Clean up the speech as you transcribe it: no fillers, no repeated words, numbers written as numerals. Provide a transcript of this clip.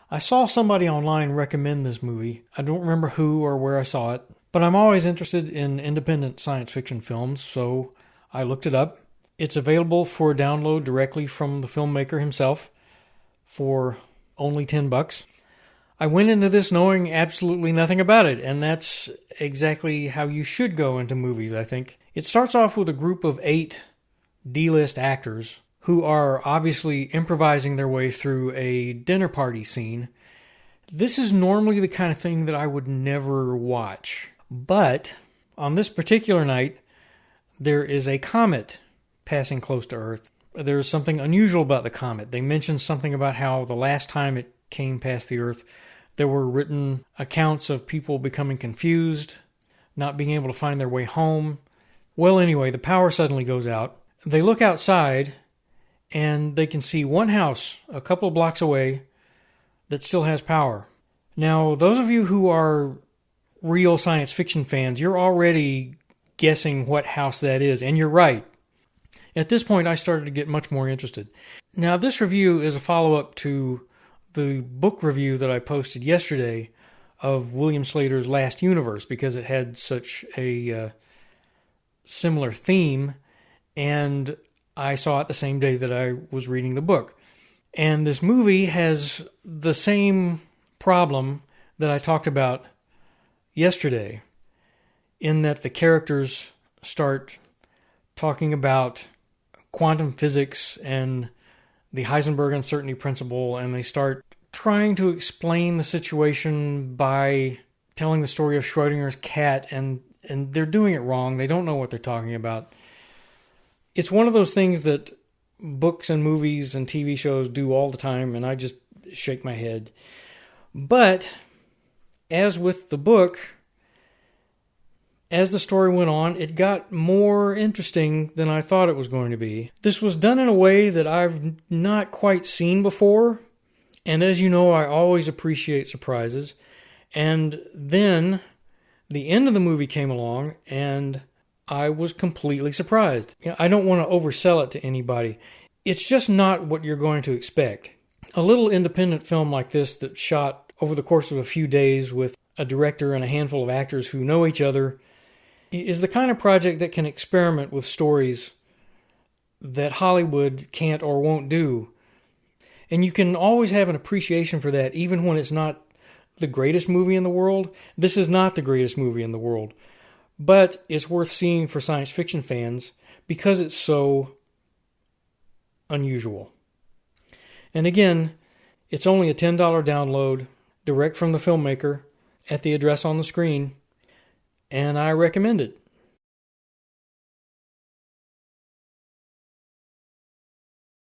I saw somebody online recommend this movie. I don't remember who or where I saw it, but I'm always interested in independent science fiction films, so I looked it up. It's available for download directly from the filmmaker himself for only $10. I went into this knowing absolutely nothing about it, and that's exactly how you should go into movies, I think. It starts off with a group of 8 D-list actors who are obviously improvising their way through a dinner party scene. This is normally the kind of thing that I would never watch. But on this particular night, there is a comet passing close to Earth. There's something unusual about the comet. They mentioned something about how the last time it came past the Earth, there were written accounts of people becoming confused, not being able to find their way home. Well, anyway, the power suddenly goes out. They look outside, and they can see one house a couple of blocks away that still has power. Now, those of you who are real science fiction fans, you're already guessing what house that is, and you're right. At this point, I started to get much more interested. Now, this review is a follow-up to the book review that I posted yesterday of William Slater's Last Universe, because it had such a similar theme, and I saw it the same day that I was reading the book. And this movie has the same problem that I talked about yesterday, in that the characters start talking about quantum physics and the Heisenberg uncertainty principle, and they start trying to explain the situation by telling the story of Schrodinger's cat, and they're doing it wrong. They don't know what they're talking about. It's one of those things that books and movies and TV shows do all the time, and I just shake my head. But, as with the book, as the story went on, it got more interesting than I thought it was going to be. This was done in a way that I've not quite seen before, and as you know, I always appreciate surprises. And then the end of the movie came along, and I was completely surprised. I don't want to oversell it to anybody. It's just not what you're going to expect. A little independent film like this that's shot over the course of a few days with a director and a handful of actors who know each other is the kind of project that can experiment with stories that Hollywood can't or won't do. And you can always have an appreciation for that, even when it's not the greatest movie in the world. This is not the greatest movie in the world. But it's worth seeing for science fiction fans because it's so unusual. And again, it's only a $10 download direct from the filmmaker at the address on the screen, and I recommend it.